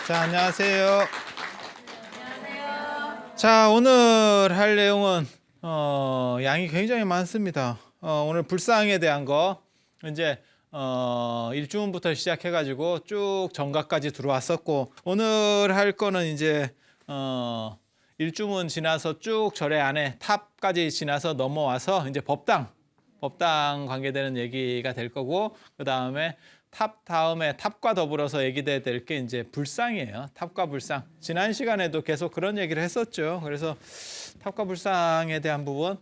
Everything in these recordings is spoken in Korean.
자, 안녕하세요. 자, 오늘 할 내용은 양이 굉장히 많습니다. 오늘 불상에 대한 거 이제 일주문부터 시작해가지고 쭉 정각까지 들어왔었고, 오늘 할 거는 이제 일주문 지나서 쭉 절의 안에 탑까지 지나서 넘어와서 이제 법당 관계되는 얘기가 될 거고, 그 다음에 탑 다음에 탑과 더불어서 얘기돼야 될 게 이제 불상이에요. 탑과 불상. 지난 시간에도 계속 그런 얘기를 했었죠. 그래서 탑과 불상에 대한 부분,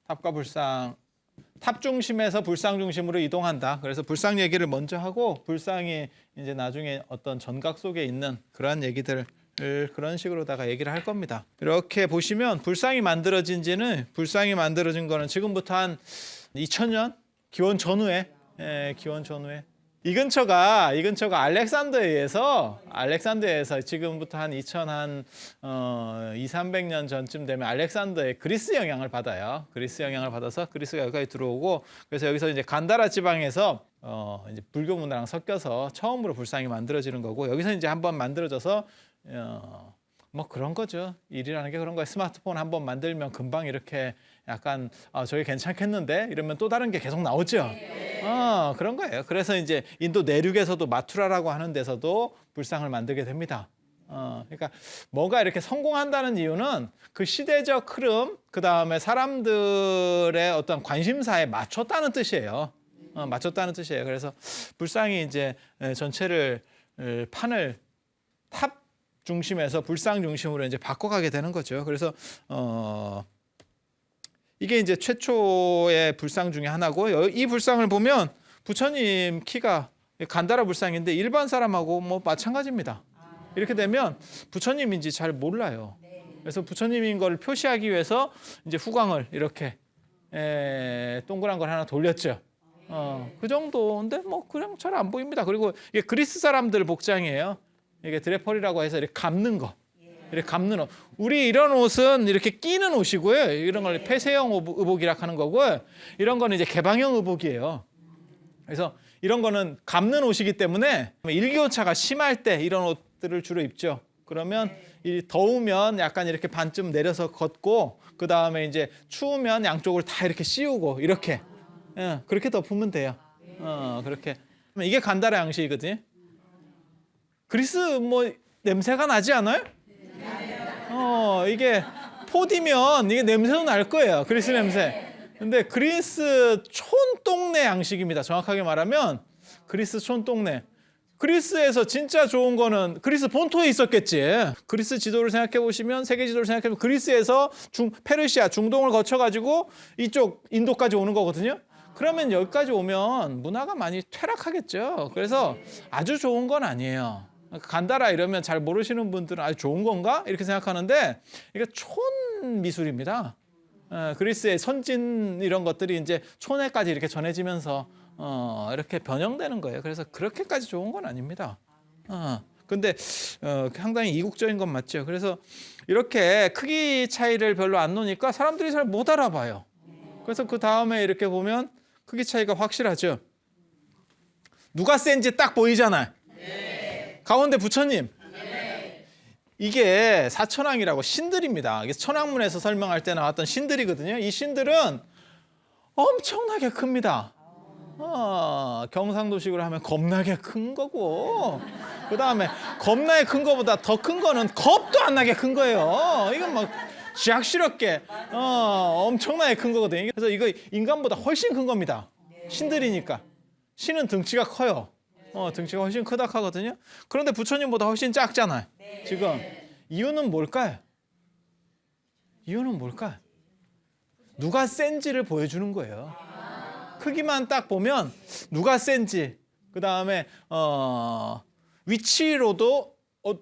탑과 불상, 탑 중심에서 불상 중심으로 이동한다. 그래서 불상 얘기를 먼저 하고, 불상이 이제 나중에 어떤 전각 속에 있는 그러한 얘기들을 그런 식으로다가 얘기를 할 겁니다. 이렇게 보시면 불상이 만들어진 거는 지금부터 한 2000년 기원 전후에, 기원 전후에 이 근처가 알렉산드리아에서 지금부터 한 2,300년 전쯤 되면 알렉산더의 그리스 영향을 받아요. 그리스 영향을 받아서 그리스가 여기까지 들어오고, 그래서 여기서 이제 간다라 지방에서 이제 불교 문화랑 섞여서 처음으로 불상이 만들어지는 거고, 여기서 이제 한번 만들어져서 뭐 그런 거죠. 일이라는 게 그런 거예요. 스마트폰 한번 만들면 금방 이렇게 약간 저게 괜찮겠는데 이러면 또 다른 게 계속 나오죠. 그런 거예요. 그래서 이제 인도 내륙에서도 마투라라고 하는 데서도 불상을 만들게 됩니다. 그러니까 뭐가 이렇게 성공한다는 이유는 그 시대적 흐름, 그 다음에 사람들의 어떤 관심사에 맞췄다는 뜻이에요. 맞췄다는 뜻이에요. 그래서 불상이 이제 전체를 판을 탑 중심에서 불상 중심으로 이제 바꿔가게 되는 거죠. 그래서 이게 이제 최초의 불상 중에 하나고, 이 불상을 보면 부처님 키가 간다라 불상인데 일반 사람하고 뭐 마찬가지입니다. 이렇게 되면 부처님인지 잘 몰라요. 그래서 부처님인 걸 표시하기 위해서 이제 후광을 이렇게 동그란 걸 하나 돌렸죠. 그 정도인데 뭐 그냥 잘 안 보입니다. 그리고 이게 그리스 사람들 복장이에요. 이게 드레퍼리라고 해서 이렇게 감는 거. 이렇게 감는 옷. 우리 이런 옷은 이렇게 끼는 옷이고요. 이런 걸 폐쇄형 의복이라 하는 거고, 이런 거는 이제 개방형 의복이에요. 그래서 이런 거는 감는 옷이기 때문에 일교차가 심할 때 이런 옷들을 주로 입죠. 그러면 더우면 약간 이렇게 반쯤 내려서 걷고, 그 다음에 이제 추우면 양쪽을 다 이렇게 씌우고 이렇게 그렇게 덮으면 돼요. 그렇게. 이게 간다라 양식이거든요. 그리스 뭐 냄새가 나지 않아요? 이게 포디면 이게 냄새도 날 거예요. 그리스 냄새. 근데 그리스 촌동네 양식입니다. 정확하게 말하면 그리스 촌동네. 그리스에서 진짜 좋은 거는 그리스 본토에 있었겠지. 그리스 지도를 생각해 보시면, 세계 지도를 생각해 보면 그리스에서 페르시아 중동을 거쳐 가지고 이쪽 인도까지 오는 거거든요. 그러면 여기까지 오면 문화가 많이 퇴락하겠죠. 그래서 아주 좋은 건 아니에요. 간다라 이러면 잘 모르시는 분들은 아주 좋은 건가? 이렇게 생각하는데, 이게 촌 미술입니다. 그리스의 선진 이런 것들이 이제 촌에까지 이렇게 전해지면서 이렇게 변형되는 거예요. 그래서 그렇게까지 좋은 건 아닙니다. 근데 상당히 이국적인 건 맞죠. 그래서 이렇게 크기 차이를 별로 안 놓으니까 사람들이 잘 못 알아봐요. 그래서 그 다음에 이렇게 보면 크기 차이가 확실하죠. 누가 센지 딱 보이잖아요. 가운데 부처님. 이게 사천왕이라고 신들입니다. 이게 천왕문에서 설명할 때 나왔던 신들이거든요. 이 신들은 엄청나게 큽니다. 경상도식으로 하면 겁나게 큰 거고, 그 다음에 겁나게 큰 거보다 더 큰 거는 겁도 안 나게 큰 거예요. 이건 막 쥐약스럽게 엄청나게 큰 거거든요. 그래서 이거 인간보다 훨씬 큰 겁니다. 신들이니까. 신은 등치가 커요. 등치가 훨씬 크다 하거든요. 그런데 부처님보다 훨씬 작잖아요. 지금 이유는 뭘까요? 누가 센지를 보여주는 거예요. 크기만 딱 보면 누가 센지, 그 다음에 위치로도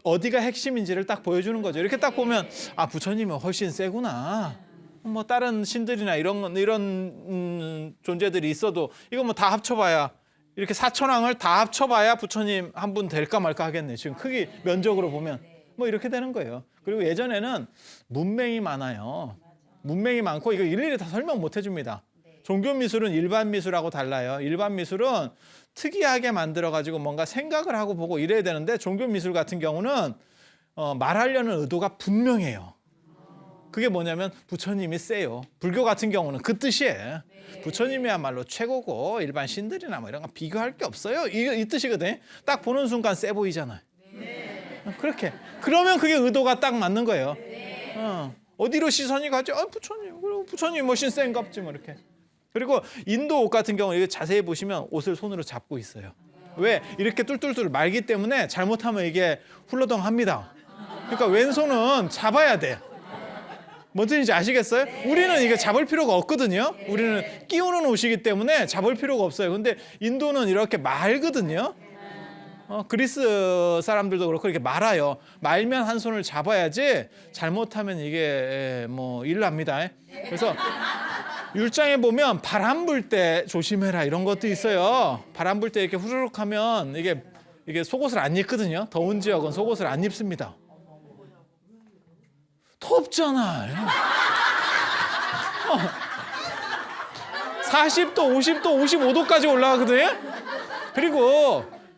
어디가 핵심인지를 딱 보여주는 거죠. 이렇게 딱 보면 부처님은 훨씬 세구나. 뭐 다른 신들이나 이런 존재들이 있어도 이거 뭐 다 합쳐봐야, 이렇게 사천왕을 다 합쳐봐야 부처님 한 분 될까 말까 하겠네. 지금 크기 면적으로 보면 뭐 이렇게 되는 거예요. 그리고 예전에는 문맹이 많아요. 문맹이 많고 이거 일일이 다 설명 못 해줍니다. 종교 미술은 일반 미술하고 달라요. 일반 미술은 특이하게 만들어가지고 뭔가 생각을 하고 보고 이래야 되는데 종교 미술 같은 경우는 말하려는 의도가 분명해요. 그게 뭐냐면 부처님이 세요. 불교 같은 경우는 그 뜻이에요. 부처님이야말로 최고고 일반 신들이나 뭐 이런 거 비교할 게 없어요. 이 뜻이거든요. 딱 보는 순간 세 보이잖아요. 그렇게. 그러면 그게 의도가 딱 맞는 거예요. 어디로 시선이 가지? 부처님. 그리고 부처님 뭐 신센갑지 뭐 이렇게. 그리고 인도 옷 같은 경우는 이게 자세히 보시면 옷을 손으로 잡고 있어요. 왜? 이렇게 뚫뚫뚫 말기 때문에 잘못하면 이게 훌러덩합니다. 그러니까 왼손은 잡아야 돼. 뭔 뜻인지 아시겠어요? 우리는 이게 잡을 필요가 없거든요. 우리는 끼우는 옷이기 때문에 잡을 필요가 없어요. 근데 인도는 이렇게 말거든요. 그리스 사람들도 그렇고 이렇게 말아요. 말면 한 손을 잡아야지 잘못하면 이게 뭐 일 납니다. 그래서 율장에 보면 바람 불 때 조심해라 이런 것도 있어요. 바람 불 때 이렇게 후루룩 하면 이게 속옷을 안 입거든요. 더운 지역은 속옷을 안 입습니다. 덥잖아. 40도, 50도, 55도까지 올라가거든요.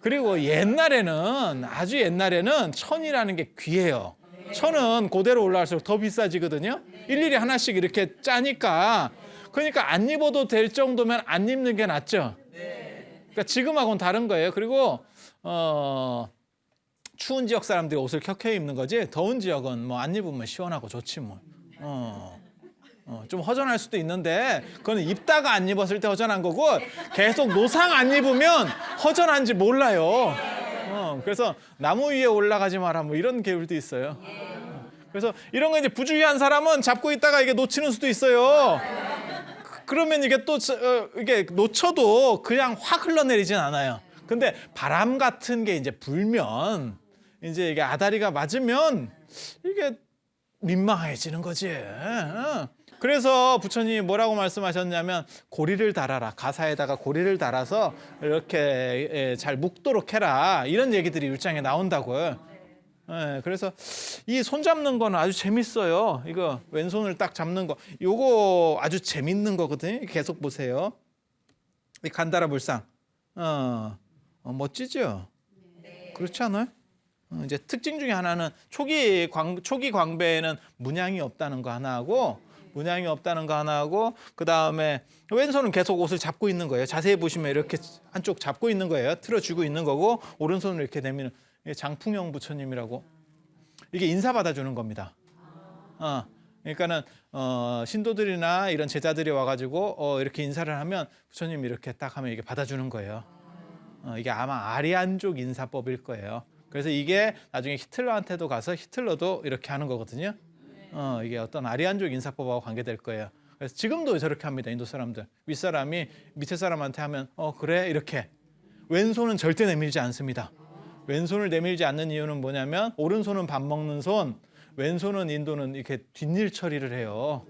그리고 옛날에는 아주 옛날에는 천이라는 게 귀해요. 천은 고대로 올라갈수록 더 비싸지거든요. 일일이 하나씩 이렇게 짜니까 그러니까 안 입어도 될 정도면 안 입는 게 낫죠. 그러니까 지금하고는 다른 거예요. 그리고 추운 지역 사람들이 옷을 켜켜 입는 거지 더운 지역은 뭐 안 입으면 시원하고 좋지 뭐. 좀 허전할 수도 있는데 그건 입다가 안 입었을 때 허전한 거고 계속 노상 안 입으면 허전한지 몰라요. 그래서 나무 위에 올라가지 마라 뭐 이런 계율도 있어요. 그래서 이런 거 이제 부주의한 사람은 잡고 있다가 이게 놓치는 수도 있어요. 그러면 이게 또 이게 놓쳐도 그냥 확 흘러내리진 않아요. 근데 바람 같은 게 이제 불면 이제 이게 아다리가 맞으면 이게 민망해지는 거지. 그래서 부처님이 뭐라고 말씀하셨냐면 고리를 달아라. 가사에다가 고리를 달아서 이렇게 잘 묶도록 해라. 이런 얘기들이 율장에 나온다고요. 그래서 이 손 잡는 거는 아주 재밌어요. 이거 왼손을 딱 잡는 거. 요거 아주 재밌는 거거든요. 계속 보세요. 이 간다라 불상. 멋지죠? 그렇지 않아요? 이제 특징 중에 하나는 초기 광배에는 문양이 없다는 거 하나하고 그다음에 왼손은 계속 옷을 잡고 있는 거예요. 자세히 보시면 이렇게 한쪽 잡고 있는 거예요. 틀어주고 있는 거고 오른손을 이렇게 내미는 장풍형 부처님이라고. 이게 인사받아 주는 겁니다. 그러니까는 신도들이나 이런 제자들이 와가지고 이렇게 인사를 하면 부처님이 이렇게 딱 하면 이게 받아주는 거예요. 이게 아마 아리안족 인사법일 거예요. 그래서 이게 나중에 히틀러한테도 가서 히틀러도 이렇게 하는 거거든요. 이게 어떤 아리안족 인사법하고 관계될 거예요. 그래서 지금도 저렇게 합니다. 인도 사람들. 윗사람이 밑에 사람한테 하면 그래 이렇게. 왼손은 절대 내밀지 않습니다. 왼손을 내밀지 않는 이유는 뭐냐면 오른손은 밥 먹는 손, 왼손은 인도는 이렇게 뒷일 처리를 해요.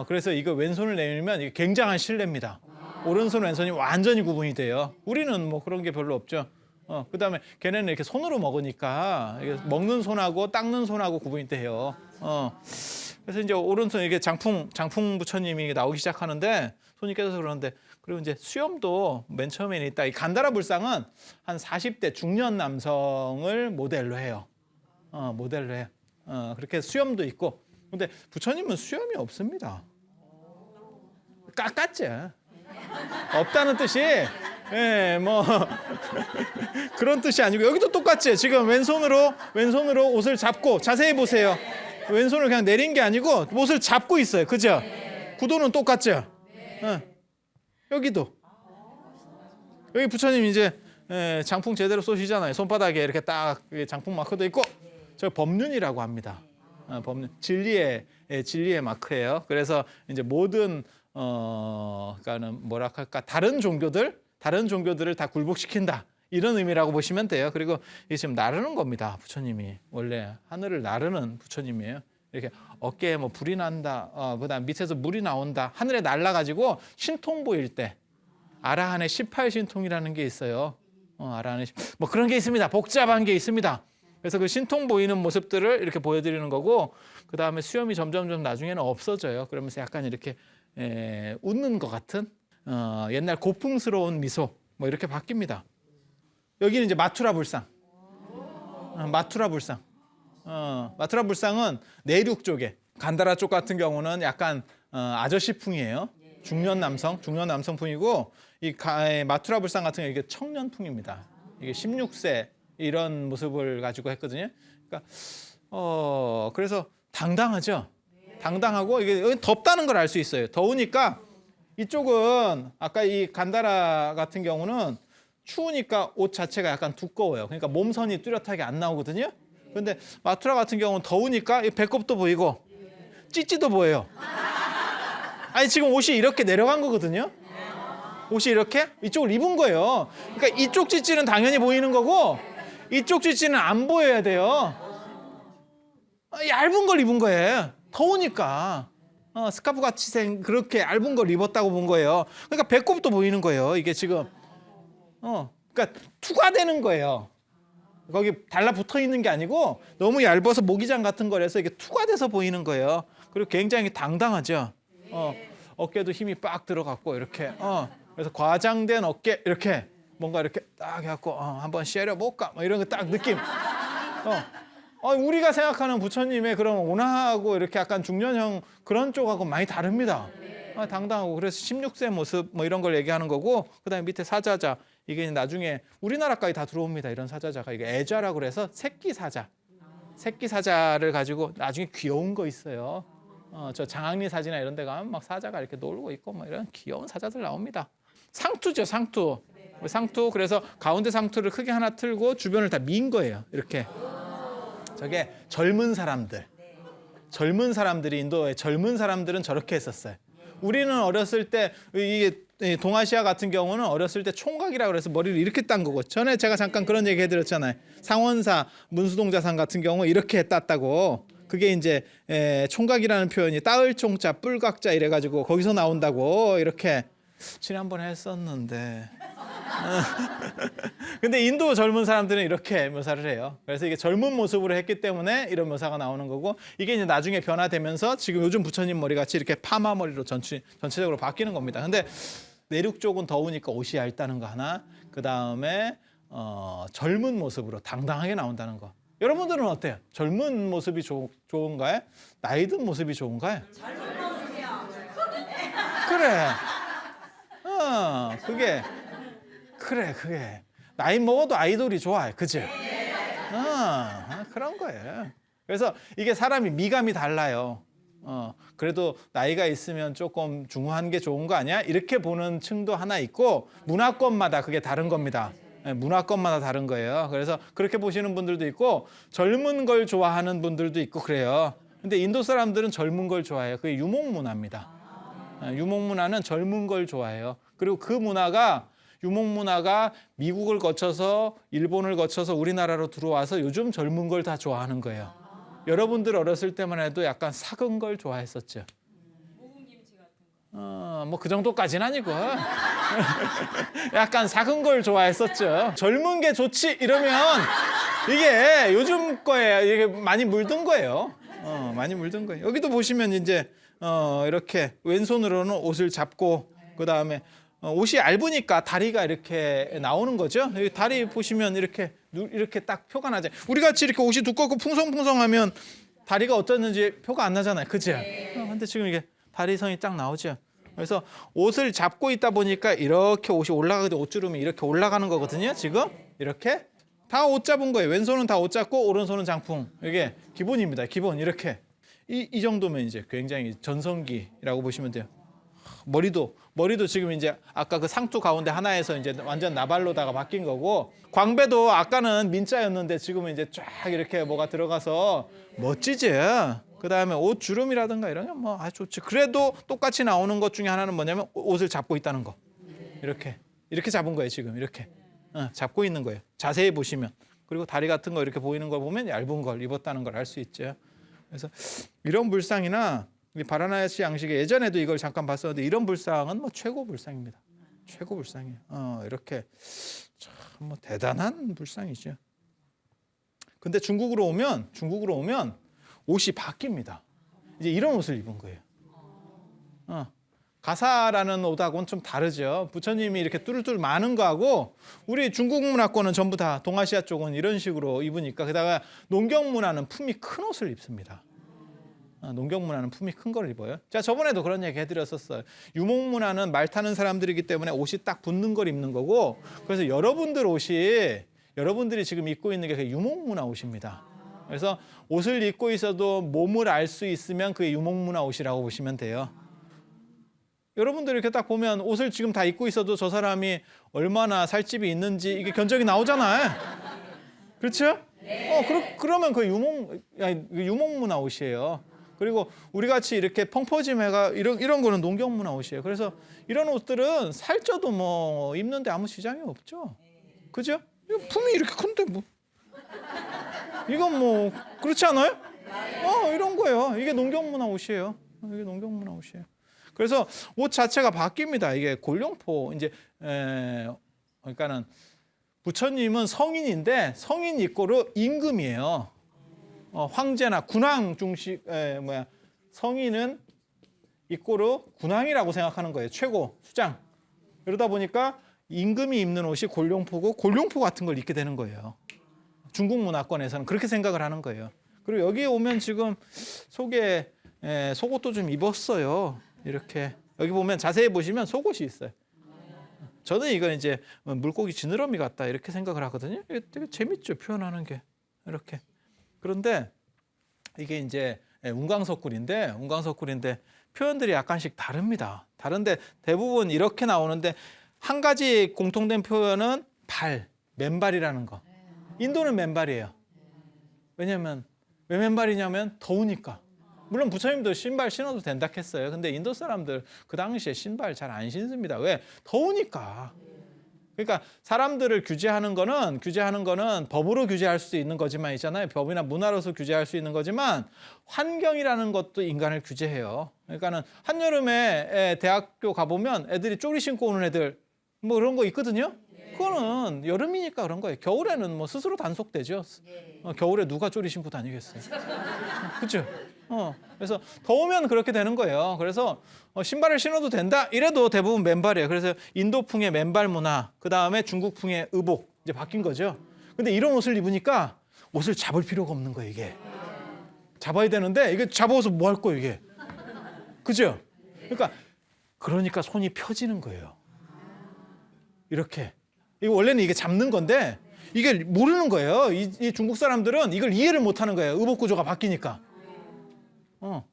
그래서 이거 왼손을 내밀면 이게 굉장한 신뢰입니다. 오른손 왼손이 완전히 구분이 돼요. 우리는 뭐 그런 게 별로 없죠. 그다음에 걔네는 이렇게 손으로 먹으니까 이게 먹는 손하고 닦는 손하고 구분이 돼요. 그래서 이제 오른손 이게 장풍 부처님이 나오기 시작하는데 손이 깨져서 그러는데 그리고 이제 수염도 맨 처음에는 있다. 이 간다라 불상은 한 40대 중년 남성을 모델로 해요. 모델로 해요. 그렇게 수염도 있고. 근데 부처님은 수염이 없습니다. 깎았지. 없다는 뜻이 뭐 그런 뜻이 아니고 여기도 똑같지. 지금 왼손으로 옷을 잡고 자세히 보세요. 왼손을 그냥 내린 게 아니고 옷을 잡고 있어요. 그죠? 구도는 똑같죠? 여기도 여기 부처님 이제 장풍 제대로 쏘시잖아요. 손바닥에 이렇게 딱 장풍 마크도 있고 저 법륜이라고 합니다. 법륜 진리의 마크예요. 그래서 이제 모든 그러니까는 뭐라 할까 다른 종교들을 다 굴복시킨다 이런 의미라고 보시면 돼요. 그리고 이게 지금 나르는 겁니다. 부처님이 원래 하늘을 나르는 부처님이에요. 이렇게 어깨에 뭐 불이 난다, 그다음 밑에서 물이 나온다, 하늘에 날아가지고 신통 보일 때 아라한의 18신통이라는 게 있어요. 아라한의 뭐 그런 게 있습니다. 복잡한 게 있습니다. 그래서 그 신통 보이는 모습들을 이렇게 보여드리는 거고 그 다음에 수염이 점점점 나중에는 없어져요. 그러면서 약간 이렇게 웃는 것 같은 옛날 고풍스러운 미소 뭐 이렇게 바뀝니다. 여기는 이제 마투라 불상. 마투라 불상. 마투라 불상은 내륙 쪽에 간다라 쪽 같은 경우는 약간 아저씨풍이에요. 중년 남성풍이고 이 마투라 불상 같은 경우 이게 청년풍입니다. 이게 16세 이런 모습을 가지고 했거든요. 그러니까 그래서 당당하죠. 당당하고 이게 덥다는 걸 알 수 있어요. 더우니까 이쪽은 아까 이 간다라 같은 경우는 추우니까 옷 자체가 약간 두꺼워요. 그러니까 몸선이 뚜렷하게 안 나오거든요. 근데 마투라 같은 경우는 더우니까 배꼽도 보이고 찌찌도 보여요. 아니 지금 옷이 이렇게 내려간 거거든요. 옷이 이렇게 이쪽을 입은 거예요. 그러니까 이쪽 찌찌는 당연히 보이는 거고 이쪽 찌찌는 안 보여야 돼요. 얇은 걸 입은 거예요. 더우니까. 스카프 같이 그렇게 얇은 걸 입었다고 본 거예요. 그러니까 배꼽도 보이는 거예요. 이게 지금 그러니까 투과되는 거예요. 거기 달라붙어 있는 게 아니고 너무 얇아서 모기장 같은 거라서 이게 투과돼서 보이는 거예요. 그리고 굉장히 당당하죠. 어깨도 힘이 빡 들어갔고 이렇게 그래서 과장된 어깨 이렇게 뭔가 이렇게 딱 해갖고 한번 쉐려볼까 뭐 이런 거 딱 느낌. 우리가 생각하는 부처님의 그런 온화하고 이렇게 약간 중년형 그런 쪽하고 많이 다릅니다. 당당하고 그래서 16세 모습 뭐 이런 걸 얘기하는 거고 그다음에 밑에 사자자 이게 나중에 우리나라까지 다 들어옵니다. 이런 사자자가 이게 애자라고 그래서 새끼 사자를 가지고 나중에 귀여운 거 있어요. 저 장학리 사지나 이런 데 가면 막 사자가 이렇게 놀고 있고 뭐 이런 귀여운 사자들 나옵니다. 상투죠, 상투. 그래서 가운데 상투를 크게 하나 틀고 주변을 다 민 거예요. 이렇게. 저게 젊은 사람들이 인도의 젊은 사람들은 저렇게 했었어요. 우리는 어렸을 때 이게 동아시아 같은 경우는 어렸을 때 총각이라고 그래서 머리를 이렇게 딴 거고 전에 제가 잠깐 그런 얘기 해드렸잖아요. 상원사 문수동자상 같은 경우 이렇게 땄다고. 그게 이제 총각이라는 표현이 따을 총자 뿔각자 이래가지고 거기서 나온다고 이렇게 지난번에 했었는데 근데 인도 젊은 사람들은 이렇게 묘사를 해요. 그래서 이게 젊은 모습으로 했기 때문에 이런 묘사가 나오는 거고 이게 이제 나중에 변화되면서 지금 요즘 부처님 머리 같이 이렇게 파마 머리로 전체적으로 바뀌는 겁니다. 근데 내륙 쪽은 더우니까 옷이 얇다는 거 하나, 그 다음에 젊은 모습으로 당당하게 나온다는 거. 여러분들은 어때요? 젊은 모습이 좋은가요? 나이 든 모습이 좋은가요? 젊은 모습이요. 그래. 그게 나이 먹어도 아이돌이 좋아요. 그치? 그런 거예요. 그래서 이게 사람이 미감이 달라요. 그래도 나이가 있으면 조금 중후한 게 좋은 거 아니야? 이렇게 보는 층도 하나 있고 문화권마다 그게 다른 겁니다. 문화권마다 다른 거예요. 그래서 그렇게 보시는 분들도 있고 젊은 걸 좋아하는 분들도 있고 그래요. 근데 인도 사람들은 젊은 걸 좋아해요. 그게 유목문화입니다. 유목문화는 젊은 걸 좋아해요. 그리고 그 문화가 유목문화가 미국을 거쳐서 일본을 거쳐서 우리나라로 들어와서 요즘 젊은 걸 다 좋아하는 거예요. 여러분들 어렸을 때만 해도 약간 삭은 걸 좋아했었죠. 묵은김치 같은 거. 뭐 그 정도까지는 아니고 약간 삭은 걸 좋아했었죠. 젊은 게 좋지 이러면 이게 요즘 거에 이게 많이 물든 거예요. 많이 물든 거예요. 여기도 보시면 이제 이렇게 왼손으로는 옷을 잡고 그 다음에 옷이 얇으니까 다리가 이렇게 나오는 거죠. 여기 다리 보시면 이렇게 딱 표가 나죠. 우리 같이 이렇게 옷이 두껍고 풍성풍성하면 다리가 어떻는지 표가 안 나잖아요. 그죠? 근데 지금 이게 다리선이 딱 나오죠. 그래서 옷을 잡고 있다 보니까 이렇게 옷이 올라가게 옷주름이 이렇게 올라가는 거거든요. 지금 이렇게 다 옷 잡은 거예요. 왼손은 다 옷 잡고 오른손은 장풍. 이게 기본입니다. 기본 이렇게 이 정도면 이제 굉장히 전성기라고 보시면 돼요. 머리도 지금 이제 아까 그 상투 가운데 하나에서 이제 완전 나발로다가 바뀐 거고 광배도 아까는 민자였는데 지금은 이제 쫙 이렇게 뭐가 들어가서 멋지지. 그 다음에 옷 주름이라든가 이런 게 뭐 아주 좋지. 그래도 똑같이 나오는 것 중에 하나는 뭐냐면 옷을 잡고 있다는 거. 이렇게 잡은 거예요 지금 이렇게 잡고 있는 거예요. 자세히 보시면 그리고 다리 같은 거 이렇게 보이는 걸 보면 얇은 걸 입었다는 걸 알 수 있죠. 그래서 이런 불상이나 이 바라나시 양식에 예전에도 이걸 잠깐 봤었는데 이런 불상은 뭐 최고 불상입니다. 최고 불상이에요. 이렇게 참 뭐 대단한 불상이죠. 근데 중국으로 오면 옷이 바뀝니다. 이제 이런 옷을 입은 거예요. 가사라는 옷하고는 좀 다르죠. 부처님이 이렇게 뚜루뚜루 많은 거하고 우리 중국 문화권은 전부 다 동아시아 쪽은 이런 식으로 입으니까 게다가 농경 문화는 품이 큰 옷을 입습니다. 농경 문화는 품이 큰 걸 입어요. 제가 저번에도 그런 얘기 해드렸었어요. 유목 문화는 말 타는 사람들이기 때문에 옷이 딱 붙는 걸 입는 거고 그래서 여러분들 옷이 여러분들이 지금 입고 있는 게 유목 문화 옷입니다. 그래서 옷을 입고 있어도 몸을 알 수 있으면 그게 유목 문화 옷이라고 보시면 돼요. 여러분들 이렇게 딱 보면 옷을 지금 다 입고 있어도 저 사람이 얼마나 살집이 있는지 이게 견적이 나오잖아요. 그렇죠? 그러면 그 유목 문화 옷이에요. 그리고 우리 같이 이렇게 펑퍼짐해가 이런 거는 농경 문화 옷이에요. 그래서 이런 옷들은 살쪄도 뭐 입는데 아무 지장이 없죠. 그죠? 품이 이렇게 큰데 뭐 이건 뭐 그렇지 않아요? 이런 거예요. 이게 농경 문화 옷이에요. 이게 농경 문화 옷이에요. 그래서 옷 자체가 바뀝니다. 이게 골룡포 이제 그러니까는 부처님은 성인인데 성인 이꼬르 임금이에요. 황제나 군왕 중식 성인은 이꼬르 군왕이라고 생각하는 거예요. 최고 수장. 그러다 보니까 임금이 입는 옷이 골룡포고 골룡포 같은 걸 입게 되는 거예요. 중국 문화권에서는 그렇게 생각을 하는 거예요. 그리고 여기 오면 지금 속에 속옷도 좀 입었어요. 이렇게 여기 보면 자세히 보시면 속옷이 있어요. 저는 이건 이제 물고기 지느러미 같다 이렇게 생각을 하거든요. 이게 되게 재밌죠, 표현하는 게 이렇게. 그런데 이게 이제 운광석굴인데 표현들이 약간씩 다릅니다. 다른데 대부분 이렇게 나오는데 한 가지 공통된 표현은 맨발이라는 거. 인도는 맨발이에요. 왜냐면 왜 맨발이냐면 더우니까. 물론 부처님도 신발 신어도 된다 했어요. 근데 인도 사람들 그 당시에 신발 잘 안 신습니다. 왜? 더우니까. 그러니까 사람들을 규제하는 거는 법으로 규제할 수 있는 거지만 있잖아요. 법이나 문화로서 규제할 수 있는 거지만 환경이라는 것도 인간을 규제해요. 그러니까는 한여름에 대학교 가보면 애들이 쪼리 신고 오는 애들 뭐 그런 거 있거든요. 그거는 여름이니까 그런 거예요. 겨울에는 뭐 스스로 단속되죠. 겨울에 누가 쪼리 신고 다니겠어요. 그렇죠? 그래서 더우면 그렇게 되는 거예요. 그래서 신발을 신어도 된다 이래도 대부분 맨발이에요. 그래서 인도풍의 맨발 문화, 그 다음에 중국풍의 의복 이제 바뀐 거죠. 근데 이런 옷을 입으니까 옷을 잡을 필요가 없는 거예요. 이게 잡아야 되는데 이게 잡아서 뭐 할 거예요 이게. 그죠? 그러니까 손이 펴지는 거예요. 이렇게. 이거 원래는 이게 잡는 건데 이게 모르는 거예요. 이 중국 사람들은 이걸 이해를 못하는 거예요. 의복 구조가 바뀌니까.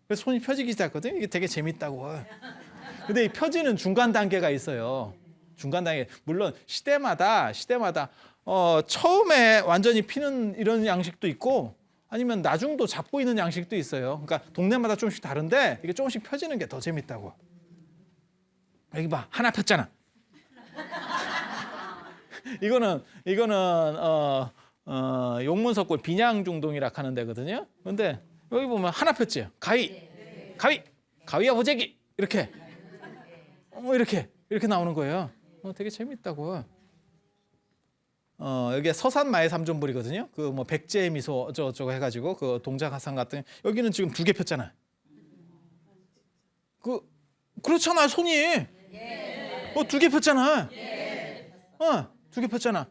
그래서 손이 펴지기 시작하거든요. 이게 되게 재밌다고. 근데 이 펴지는 중간 단계가 있어요. 중간 단계. 물론 시대마다 처음에 완전히 피는 이런 양식도 있고 아니면 나중도 잡고 있는 양식도 있어요. 그러니까 동네마다 조금씩 다른데 이게 조금씩 펴지는 게 더 재밌다고. 여기 봐. 하나 폈잖아. 이거는 용문석굴 비냥중동이라 하는 데거든요. 근데 여기 보면 하나 폈지. 가위야 보재기 이렇게 이렇게 나오는 거예요. 되게 재밌다고. 여기 서산마의 삼존불이거든요. 그 뭐 백제 미소 저거 해가지고 그 동작화상 같은 여기는 지금 2개 폈잖아. 그렇잖아 손이. 2개 폈잖아. 2개 폈잖아.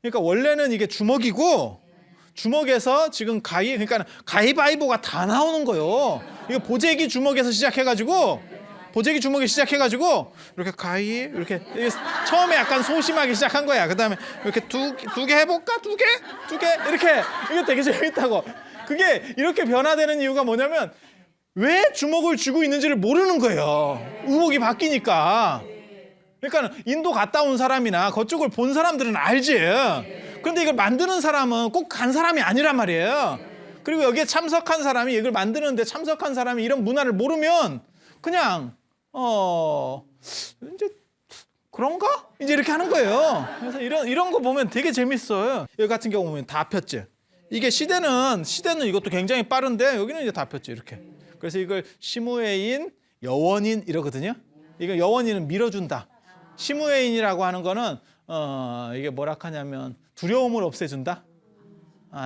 그러니까 원래는 이게 주먹이고 주먹에서 지금 그러니까 가위바위보가 다 나오는 거예요. 이거 보재기 주먹에서 시작해가지고 이렇게 이렇게 처음에 약간 소심하게 시작한 거야. 그다음에 이렇게 두 개 해볼까? 두 개 이렇게 이거 되게 재밌다고. 그게 이렇게 변화되는 이유가 뭐냐면 왜 주먹을 쥐고 있는지를 모르는 거예요. 의복이 바뀌니까. 그러니까 인도 갔다 온 사람이나 그쪽을 본 사람들은 알지. 그런데 이걸 만드는 사람은 꼭 간 사람이 아니란 말이에요. 그리고 여기에 참석한 사람이 이걸 만드는데 참석한 사람이 이런 문화를 모르면 그냥 이제 그런가? 이제 이렇게 하는 거예요. 그래서 이런 거 보면 되게 재밌어요. 여기 같은 경우 보면 다 폈지. 이게 시대는 이것도 굉장히 빠른데 여기는 이제 다 폈지 이렇게. 그래서 이걸 시무회인, 여원인 이러거든요. 이거 여원인은 밀어준다. 시무회인이라고 하는 거는 이게 뭐라 하냐면 두려움을 없애준다.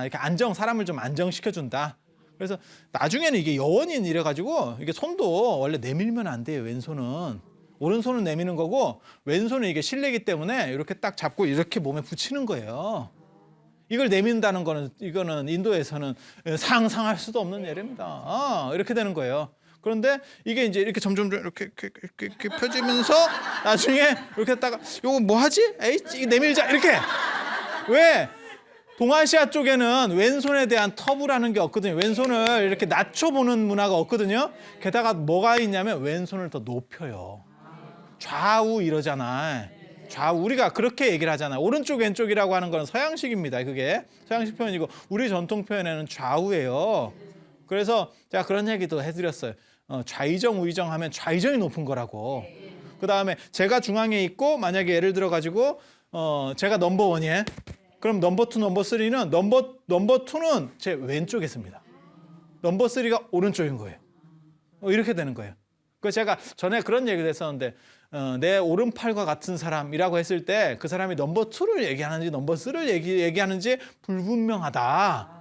이렇게 사람을 좀 안정시켜준다. 그래서 나중에는 이게 여원인 이래가지고 이게 손도 원래 내밀면 안 돼요. 왼손은. 오른손은 내미는 거고 왼손은 이게 실내기 때문에 이렇게 딱 잡고 이렇게 몸에 붙이는 거예요. 이걸 내민다는 거는 이거는 인도에서는 상상할 수도 없는 예입니다. 이렇게 되는 거예요. 그런데 이게 이제 이렇게 점점 이렇게 펴지면서 나중에 이렇게 했다가 이거 뭐 하지? 에이, 이거 내밀자 이렇게. 왜? 동아시아 쪽에는 왼손에 대한 터부라는 게 없거든요. 왼손을 이렇게 낮춰보는 문화가 없거든요. 게다가 뭐가 있냐면 왼손을 더 높여요. 좌우 이러잖아. 좌우 우리가 그렇게 얘기를 하잖아. 오른쪽 왼쪽이라고 하는 건 서양식입니다. 그게 서양식 표현이고 우리 전통 표현에는 좌우예요. 그래서 제가 그런 얘기도 해드렸어요. 좌의정 우의정 하면 좌의정이 높은 거라고. 그 다음에 제가 중앙에 있고 만약에 예를 들어 가지고 제가 넘버 원이에요. 그럼 넘버 투, 넘버 쓰리는 넘버 투는 제 왼쪽에 있습니다. 넘버 쓰리가 오른쪽인 거예요. 이렇게 되는 거예요. 그 제가 전에 그런 얘기를 했었는데 내 오른팔과 같은 사람이라고 했을 때 그 사람이 넘버 투를 얘기하는지 넘버 쓰리를 얘기하는지 불분명하다.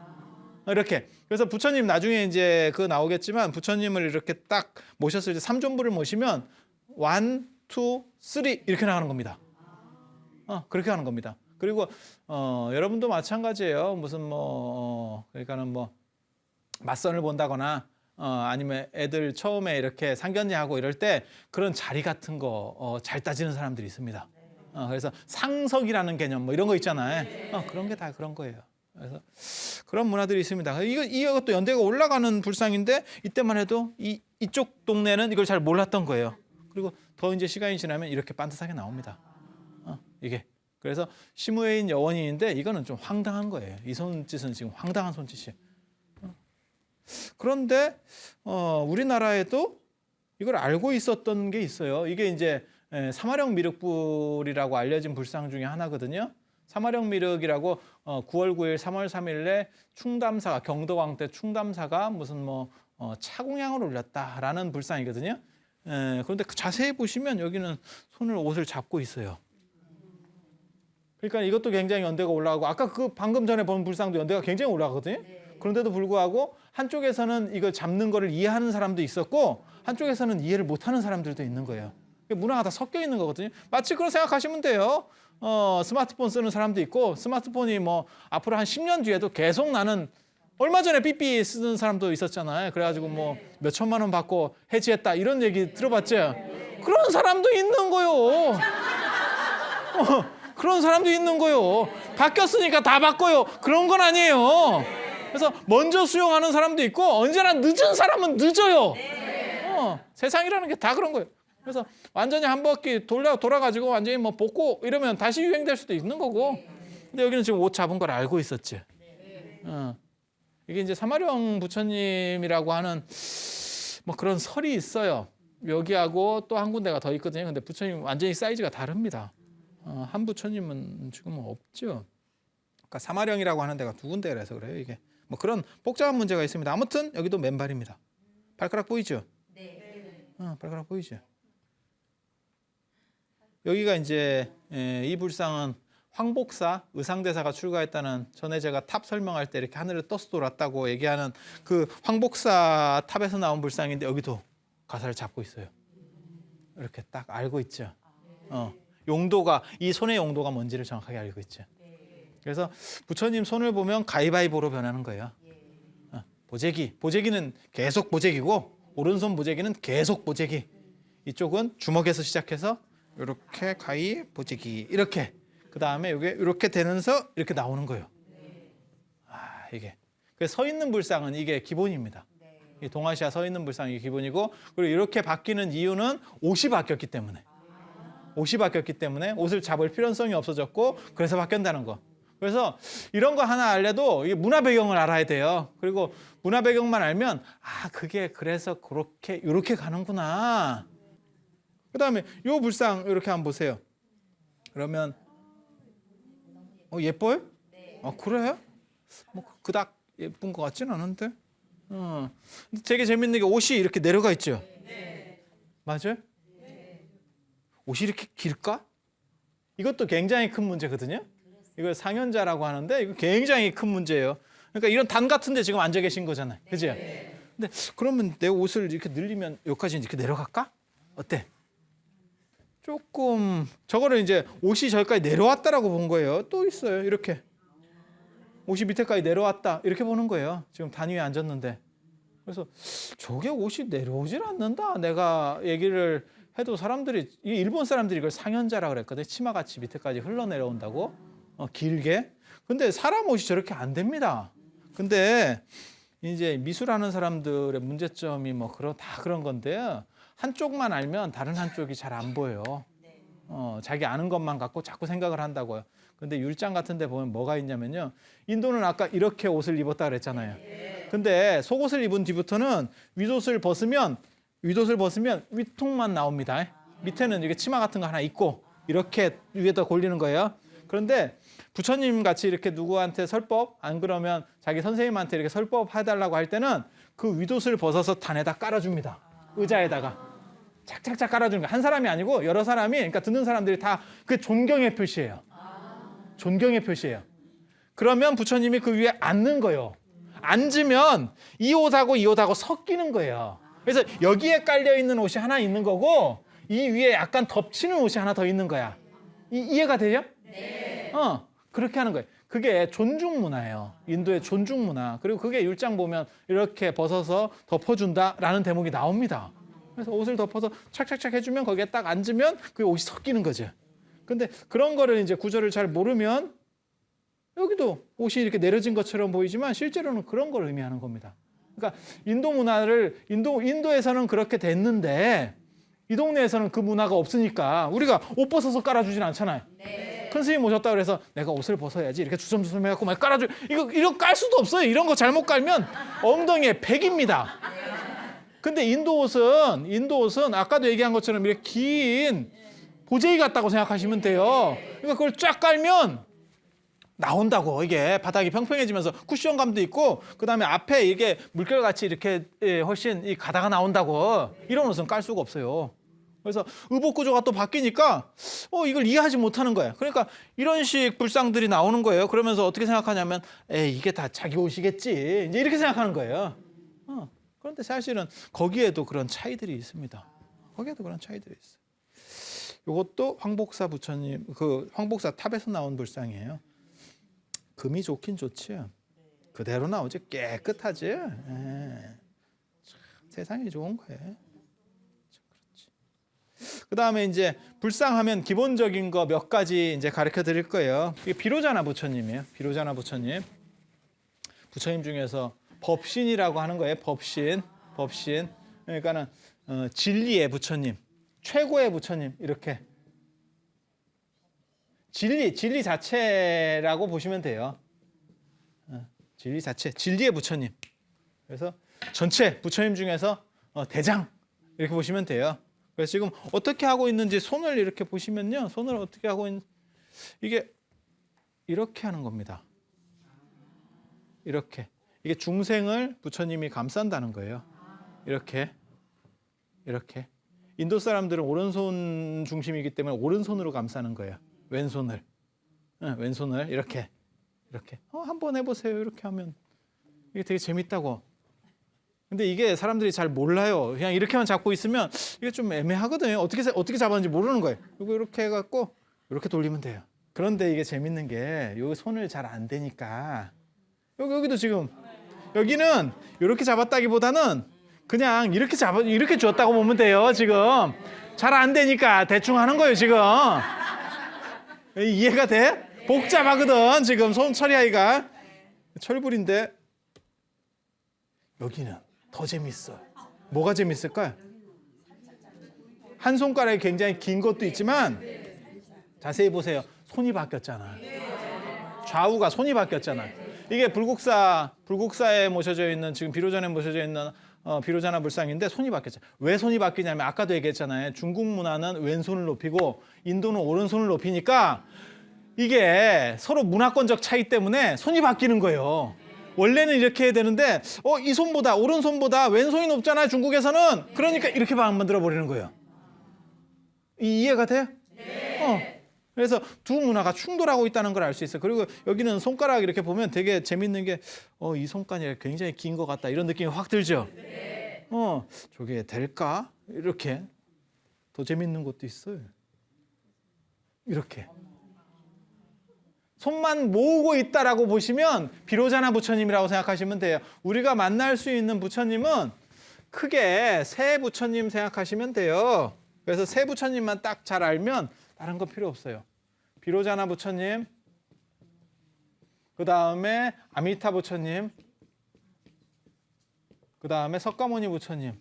이렇게. 그래서 부처님 나중에 이제 그 나오겠지만 부처님을 이렇게 딱 모셨을 때 삼존부를 모시면 1, 2, 3 이렇게 나가는 겁니다. 그렇게 하는 겁니다. 그리고 여러분도 마찬가지예요. 무슨 그러니까는 맞선을 본다거나 아니면 애들 처음에 이렇게 상견례하고 이럴 때 그런 자리 같은 거 잘 따지는 사람들이 있습니다. 그래서 상석이라는 개념 이런 거 있잖아요. 그런 게 다 그런 거예요. 그래서 그런 문화들이 있습니다. 이것도 연대가 올라가는 불상인데 이때만 해도 이쪽 동네는 이걸 잘 몰랐던 거예요. 그리고 더 이제 시간이 지나면 이렇게 반듯하게 나옵니다. 이게. 그래서 시무에인 여원인인데 이거는 좀 황당한 거예요. 이 손짓은 지금 황당한 손짓이에요. 그런데 우리나라에도 이걸 알고 있었던 게 있어요. 이게 이제 사마령 미륵불이라고 알려진 불상 중에 하나거든요. 사마령 미륵이라고 9월 9일, 3월 3일에 충담사가 경도왕 때 충담사가 무슨 차공양을 올렸다라는 불상이거든요. 그런데 자세히 보시면 여기는 옷을 잡고 있어요. 그러니까 이것도 굉장히 연대가 올라가고 아까 그 방금 전에 본 불상도 연대가 굉장히 올라가거든요. 그런데도 불구하고 한쪽에서는 이걸 잡는 거를 이해하는 사람도 있었고 한쪽에서는 이해를 못하는 사람들도 있는 거예요. 문화가 다 섞여 있는 거거든요. 마치 그런 생각하시면 돼요. 스마트폰 쓰는 사람도 있고 스마트폰이 앞으로 한 10년 뒤에도 계속 나는 얼마 전에 삐삐 쓰는 사람도 있었잖아요. 그래가지고 몇 천만 원 받고 해지했다 이런 얘기 들어봤죠? 그런 사람도 있는 거요. 그런 사람도 있는 거요. 바뀌었으니까 다 바꿔요. 그런 건 아니에요. 그래서 먼저 수용하는 사람도 있고 언제나 늦은 사람은 늦어요. 세상이라는 게 다 그런 거예요. 그래서 완전히 한 바퀴 돌아가지고 완전히 벗고 이러면 다시 유행될 수도 있는 거고. 근데 여기는 지금 옷 잡은 걸 알고 있었지. 이게 이제 사마령 부처님이라고 하는 그런 설이 있어요. 여기하고 또 한 군데가 더 있거든요. 근데 부처님 완전히 사이즈가 다릅니다. 한 부처님은 지금은 없죠. 그러니까 사마령이라고 하는 데가 두 군데라서 그래요. 이게 그런 복잡한 문제가 있습니다. 아무튼 여기도 맨발입니다. 발가락 보이죠? 네. 발가락 보이죠? 여기가 이제 이 불상은 황복사 의상대사가 출가했다는 전에 제가 탑 설명할 때 이렇게 하늘에 떠서 돌았다고 얘기하는 그 황복사 탑에서 나온 불상인데 여기도 가사를 잡고 있어요. 이렇게 딱 알고 있죠. 용도가 이 손의 용도가 뭔지를 정확하게 알고 있죠. 그래서 부처님 손을 보면 가위바위보로 변하는 거예요. 보재기는 계속 보재기고 오른손 보재기는 계속 보재기. 이쪽은 주먹에서 시작해서 이렇게 가위 보재기 이렇게 그 다음에 이게 이렇게 되면서 이렇게 나오는 거예요. 이게 그래서 서 있는 불상은 이게 기본입니다. 이 동아시아 서 있는 불상이 기본이고 그리고 이렇게 바뀌는 이유는 옷이 바뀌었기 때문에. 옷이 바뀌었기 때문에 옷을 잡을 필요성이 없어졌고 그래서 바뀐다는 거. 그래서 이런 거 하나 알려도 이게 문화 배경을 알아야 돼요. 그리고 문화 배경만 알면 그게 그래서 그렇게 이렇게 가는구나. 그다음에 요 불상 이렇게 한번 보세요. 그러면 예뻐요? 그래요? 그닥 예쁜 것 같지는 않은데. 근데 되게 재밌는 게 옷이 이렇게 내려가 있죠. 맞아요? 옷이 이렇게 길까? 이것도 굉장히 큰 문제거든요. 이걸 상현자라고 하는데 이거 굉장히 큰 문제예요. 그러니까 이런 단 같은데 지금 앉아 계신 거잖아요. 그죠? 근데 그러면 내 옷을 이렇게 늘리면 여기까지 이렇게 내려갈까? 어때? 조금 저거를 이제 옷이 저기까지 내려왔다라고 본 거예요. 또 있어요. 이렇게 옷이 밑에까지 내려왔다 이렇게 보는 거예요. 지금 단 위에 앉았는데. 그래서 저게 옷이 내려오질 않는다. 내가 얘기를 해도 사람들이 이 일본 사람들이 이걸 상현자라 그랬거든. 치마같이 밑에까지 흘러내려온다고. 길게. 근데 사람 옷이 저렇게 안 됩니다. 근데 이제 미술하는 사람들의 문제점이 뭐 다 그런 건데요. 한쪽만 알면 다른 한쪽이 잘 안 보여요. 자기 아는 것만 갖고 자꾸 생각을 한다고요. 근데 율장 같은 데 보면 뭐가 있냐면요. 인도는 아까 이렇게 옷을 입었다 그랬잖아요. 근데 속옷을 입은 뒤부터는 윗옷을 벗으면 위통만 나옵니다. 밑에는 이게 치마 같은 거 하나 입고 이렇게 위에다 골리는 거예요. 그런데 부처님 같이 이렇게 누구한테 설법 안 그러면 자기 선생님한테 이렇게 설법 해달라고 할 때는 그 윗옷을 벗어서 단에다 깔아줍니다. 의자에다가 착착착 깔아주는 거예요. 한 사람이 아니고 여러 사람이, 그러니까 듣는 사람들이 다 그 존경의 표시예요. 존경의 표시예요. 그러면 부처님이 그 위에 앉는 거예요. 앉으면 이 옷하고 이 옷하고 섞이는 거예요. 그래서 여기에 깔려 있는 옷이 하나 있는 거고 이 위에 약간 덮치는 옷이 하나 더 있는 거야. 이해가 되죠? 네. 그렇게 하는 거예요. 그게 존중 문화예요. 인도의 존중 문화. 그리고 그게 율장 보면 이렇게 벗어서 덮어준다라는 대목이 나옵니다. 그래서 옷을 덮어서 착착착 해주면 거기에 딱 앉으면 그 옷이 섞이는 거죠. 근데 그런 거를 이제 구절을 잘 모르면 여기도 옷이 이렇게 내려진 것처럼 보이지만 실제로는 그런 걸 의미하는 겁니다. 그러니까 인도 문화를 인도에서는 그렇게 됐는데 이 동네에서는 그 문화가 없으니까 우리가 옷 벗어서 깔아주진 않잖아요. 네. 큰 스님 오셨다 그래서 내가 옷을 벗어야지 이렇게 주섬주섬 해갖고 막 깔아줘. 이거 깔 수도 없어요. 이런 거 잘못 깔면 ong덩이에 백입니다. 근데 인도 옷은 아까도 얘기한 것처럼 이렇게 긴 보재기 같다고 생각하시면 돼요. 그러니까 그걸 쫙 깔면 나온다고. 이게 바닥이 평평해지면서 쿠션감도 있고 그다음에 앞에 이게 물결같이 이렇게 훨씬 이 가다가 나온다고. 이런 옷은 깔 수가 없어요. 그래서 의복 구조가 또 바뀌니까 이걸 이해하지 못하는 거예요. 그러니까 이런 식 불상들이 나오는 거예요. 그러면서 어떻게 생각하냐면 이게 다 자기 옷이겠지. 이제 이렇게 생각하는 거예요. 그런데 사실은 거기에도 그런 차이들이 있습니다. 거기에도 그런 차이들이 있어요. 이것도 황복사 부처님, 그 황복사 탑에서 나온 불상이에요. 금이 좋긴 좋지요. 그대로 나오지 깨끗하지. 세상이 좋은 거예요. 그 다음에 이제 불상하면 기본적인 거 몇 가지 이제 가르쳐 드릴 거예요. 이게 비로자나 부처님이에요. 비로자나 부처님. 부처님 중에서 법신이라고 하는 거예요. 법신. 그러니까는 진리의 부처님, 최고의 부처님 이렇게. 진리 자체라고 보시면 돼요. 진리 자체, 진리의 부처님. 그래서 전체 부처님 중에서 대장 이렇게 보시면 돼요. 그래서 지금 어떻게 하고 있는지 손을 이렇게 보시면요, 손을 어떻게 하고 있는 이게 이렇게 하는 겁니다. 이렇게 이게 중생을 부처님이 감싼다는 거예요. 이렇게 인도 사람들은 오른손 중심이기 때문에 오른손으로 감싸는 거예요. 왼손을 이렇게 한번 해보세요. 이렇게 하면 이게 되게 재밌다고. 근데 이게 사람들이 잘 몰라요. 그냥 이렇게만 잡고 있으면 이게 좀 애매하거든요. 어떻게 잡았는지 모르는 거예요. 그리고 이렇게 해갖고 이렇게 돌리면 돼요. 그런데 이게 재밌는 게 여기 손을 잘 안 대니까 여기도 지금 여기는 이렇게 잡았다기보다는 그냥 이렇게 줬다고 보면 돼요. 지금 잘 안 되니까 대충 하는 거예요. 지금 이해가 돼? 복잡하거든. 지금 손 처리하기가 철불인데 여기는 더 재밌어. 뭐가 재밌을까요? 한 손가락이 굉장히 긴 것도 있지만 자세히 보세요. 손이 바뀌었잖아. 좌우가 손이 바뀌었잖아. 이게 불국사에 모셔져 있는 지금 비로자나에 모셔져 있는 비로자나 불상인데 손이 바뀌었죠. 왜 손이 바뀌냐면 아까도 얘기했잖아요. 중국 문화는 왼손을 높이고 인도는 오른손을 높이니까 이게 서로 문화권적 차이 때문에 손이 바뀌는 거예요. 원래는 이렇게 해야 되는데 이 손보다 오른손보다 왼손이 높잖아요. 중국에서는. 그러니까 이렇게 만들어 버리는 거예요. 이해가 돼요? 네. 그래서 두 문화가 충돌하고 있다는 걸 알 수 있어요. 그리고 여기는 손가락 이렇게 보면 되게 재밌는 게 이 손가락이 굉장히 긴 것 같다 이런 느낌이 확 들죠. 저게 될까? 이렇게 더 재밌는 것도 있어요. 이렇게 손만 모으고 있다라고 보시면 비로자나 부처님이라고 생각하시면 돼요. 우리가 만날 수 있는 부처님은 크게 세 부처님 생각하시면 돼요. 그래서 세 부처님만 딱 잘 알면 다른 거 필요 없어요. 비로자나 부처님, 그 다음에 아미타 부처님, 그 다음에 석가모니 부처님.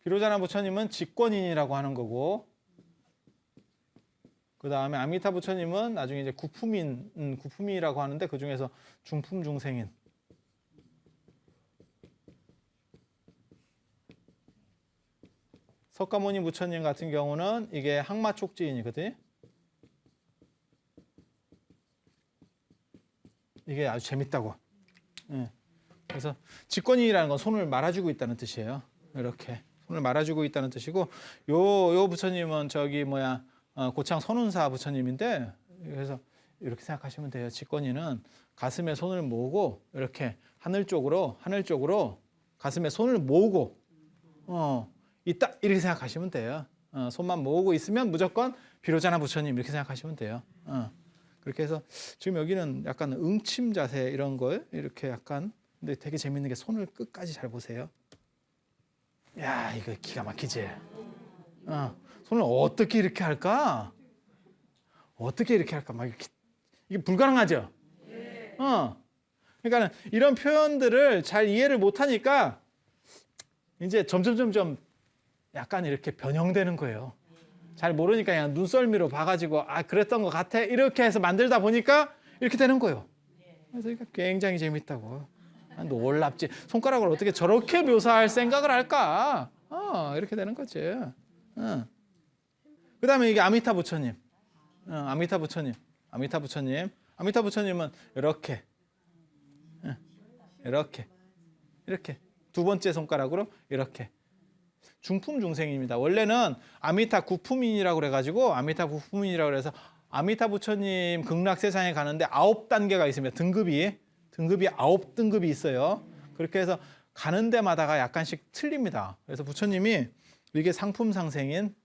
비로자나 부처님은 직권인이라고 하는 거고, 그 다음에 아미타 부처님은 나중에 이제 구품인이라고 하는데 그 중에서 중품 중생인. 석가모니 부처님 같은 경우는 이게 항마촉지인이거든요. 이게 아주 재밌다고. 그래서 직권인이라는 건 손을 말아주고 있다는 뜻이에요. 이렇게 손을 말아주고 있다는 뜻이고, 요 부처님은 저기 고창 선운사 부처님인데, 그래서 이렇게 생각하시면 돼요. 직권인은 가슴에 손을 모으고 이렇게 하늘 쪽으로 가슴에 손을 모으고 있다 이렇게 생각하시면 돼요. 손만 모으고 있으면 무조건 비로자나 부처님 이렇게 생각하시면 돼요. 그렇게 해서 지금 여기는 약간 응침 자세 이런 거 이렇게 약간, 근데 되게 재밌는 게 손을 끝까지 잘 보세요. 야, 이거 기가 막히지. 손을 어떻게 이렇게 할까? 어떻게 이렇게 할까? 막 이렇게, 이게 불가능하죠. 그러니까 이런 표현들을 잘 이해를 못하니까 이제 점점 약간 이렇게 변형되는 거예요. 잘 모르니까 그냥 눈썰미로 봐가지고 그랬던 것 같아 이렇게 해서 만들다 보니까 이렇게 되는 거예요. 그래서 이거 굉장히 재밌다고. 놀랍지. 손가락을 어떻게 저렇게 묘사할 생각을 할까? 이렇게 되는 거지. 그 다음에 이게 아미타 부처님. 아미타 부처님은 이렇게 두 번째 손가락으로 이렇게 중품 중생입니다. 원래는 아미타 구품인이라고 그래가지고 아미타 부처님 극락 세상에 가는데 9단계가 있습니다. 등급이 9등급이 있어요. 그렇게 해서 가는 데마다가 약간씩 틀립니다. 그래서 부처님이 이게 상품 상생인,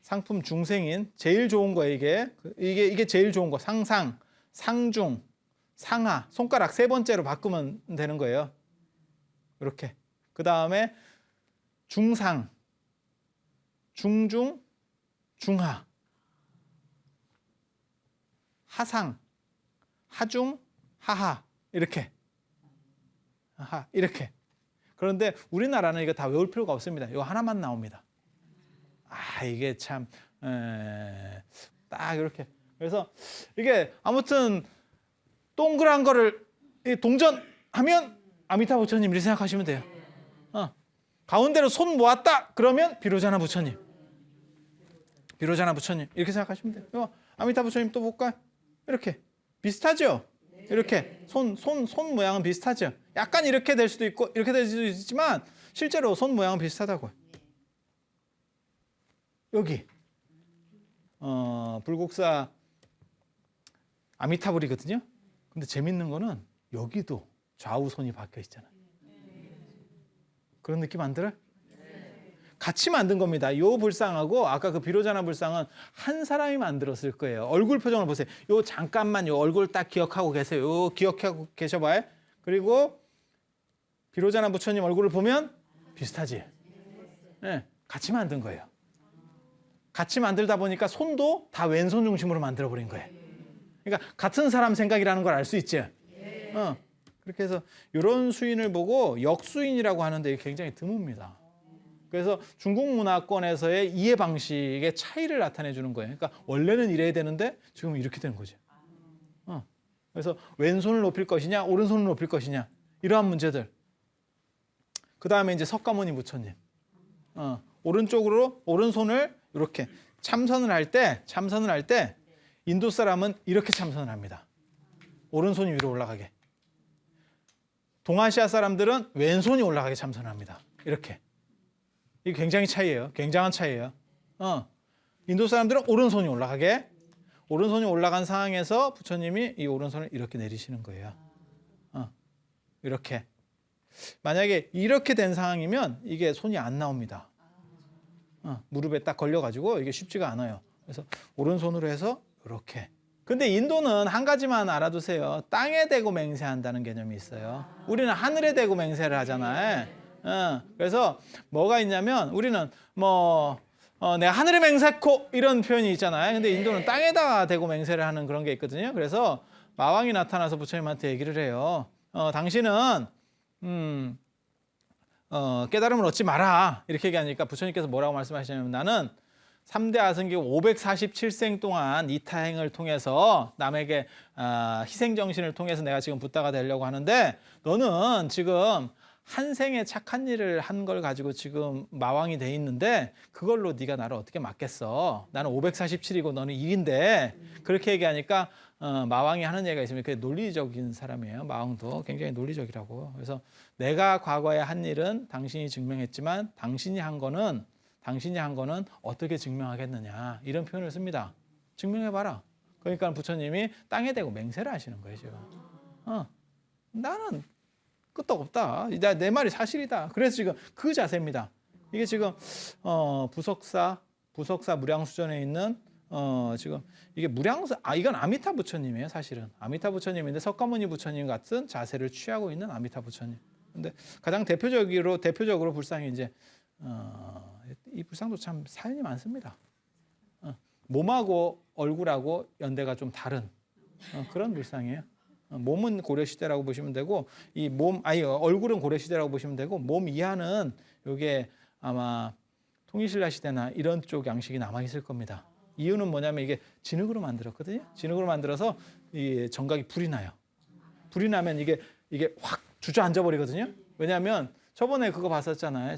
상품 중생인, 제일 좋은 거예요. 이게 제일 좋은 거. 상상, 상중, 상하, 손가락 세 번째로 바꾸면 되는 거예요. 이렇게. 그 다음에 중상, 중중, 중하, 하상, 하중, 하하 이렇게. 그런데 우리나라는 이거 다 외울 필요가 없습니다. 이거 하나만 나옵니다. 이게 참 딱 이렇게. 그래서 이게 아무튼 동그란 거를 동전하면 아미타 부처님 이렇게 생각하시면 돼요. 가운데로 손 모았다 그러면 비로자나 부처님 이렇게 생각하시면 돼요. 아미타 부처님 또 볼까요? 이렇게 비슷하죠? 이렇게 손 모양은 비슷하죠? 약간 이렇게 될 수도 있고 이렇게 될 수도 있지만 실제로 손 모양은 비슷하다고요. 여기 불국사 아미타불이거든요. 근데 재밌는 거는 여기도 좌우 손이 박혀 있잖아요. 그런 느낌 안 들어요? 같이 만든 겁니다. 이 불상하고 아까 그 비로자나 불상은 한 사람이 만들었을 거예요. 얼굴 표정을 보세요. 잠깐만 얼굴 딱 기억하고 계세요. 기억하고 계셔봐요. 그리고 비로자나 부처님 얼굴을 보면 비슷하지? 네, 같이 만든 거예요. 같이 만들다 보니까 손도 다 왼손 중심으로 만들어 버린 거예요. 그러니까 같은 사람 생각이라는 걸 알 수 있죠. 그렇게 해서 이런 수인을 보고 역수인이라고 하는데 이게 굉장히 드뭅니다. 그래서 중국 문화권에서의 이해 방식의 차이를 나타내 주는 거예요. 그러니까 원래는 이래야 되는데 지금 이렇게 된 거죠. 그래서 왼손을 높일 것이냐, 오른손을 높일 것이냐 이러한 문제들. 그 다음에 이제 석가모니 부처님. 오른손을 이렇게 참선을 할 때 인도 사람은 이렇게 참선을 합니다. 오른손이 위로 올라가게. 동아시아 사람들은 왼손이 올라가게 참선을 합니다. 이렇게. 이게 굉장한 차이예요. 인도 사람들은 오른손이 올라가게. 오른손이 올라간 상황에서 부처님이 이 오른손을 이렇게 내리시는 거예요. 이렇게. 만약에 이렇게 된 상황이면 이게 손이 안 나옵니다. 무릎에 딱 걸려가지고 이게 쉽지가 않아요. 그래서 오른손으로 해서 이렇게. 근데 인도는 한 가지만 알아두세요. 땅에 대고 맹세한다는 개념이 있어요. 우리는 하늘에 대고 맹세를 하잖아요. 그래서 뭐가 있냐면 우리는 내가 하늘에 맹세코 이런 표현이 있잖아요. 근데 인도는 땅에다가 대고 맹세를 하는 그런 게 있거든요. 그래서 마왕이 나타나서 부처님한테 얘기를 해요. 당신은 깨달음을 얻지 마라. 이렇게 얘기하니까 부처님께서 뭐라고 말씀하시냐면 나는 3대 아승기 547생 동안 이 타행을 통해서 남에게 희생정신을 통해서 내가 지금 붓다가 되려고 하는데 너는 지금 한 생에 착한 일을 한 걸 가지고 지금 마왕이 돼 있는데 그걸로 네가 나를 어떻게 맡겠어. 나는 547이고 너는 1인데 그렇게 얘기하니까 마왕이 하는 얘기가 있으면 그게 논리적인 사람이에요. 마왕도 굉장히 논리적이라고. 그래서 내가 과거에 한 일은 당신이 증명했지만 당신이 한 거는 어떻게 증명하겠느냐 이런 표현을 씁니다. 증명해봐라. 그러니까 부처님이 땅에 대고 맹세를 하시는 거예요. 지금. 나는 끄떡없다. 내 말이 사실이다. 그래서 지금 그 자세입니다. 이게 지금 부석사 무량수전에 있는 지금 이게 이건 아미타 부처님이에요. 사실은 아미타 부처님인데 석가모니 부처님 같은 자세를 취하고 있는 아미타 부처님. 근데 가장 대표적으로 불상이 이제 이 불상도 참 사연이 많습니다. 몸하고 얼굴하고 연대가 좀 다른 그런 불상이에요. 몸은 고려 시대라고 보시면 되고 얼굴은 고려 시대라고 보시면 되고 몸 이하는 이게 아마 통일신라 시대나 이런 쪽 양식이 남아 있을 겁니다. 이유는 뭐냐면 이게 진흙으로 만들었거든요. 진흙으로 만들어서 이 정각이 불이 나요. 불이 나면 이게 확 주저앉아 버리거든요. 왜냐하면 저번에 그거 봤었잖아요.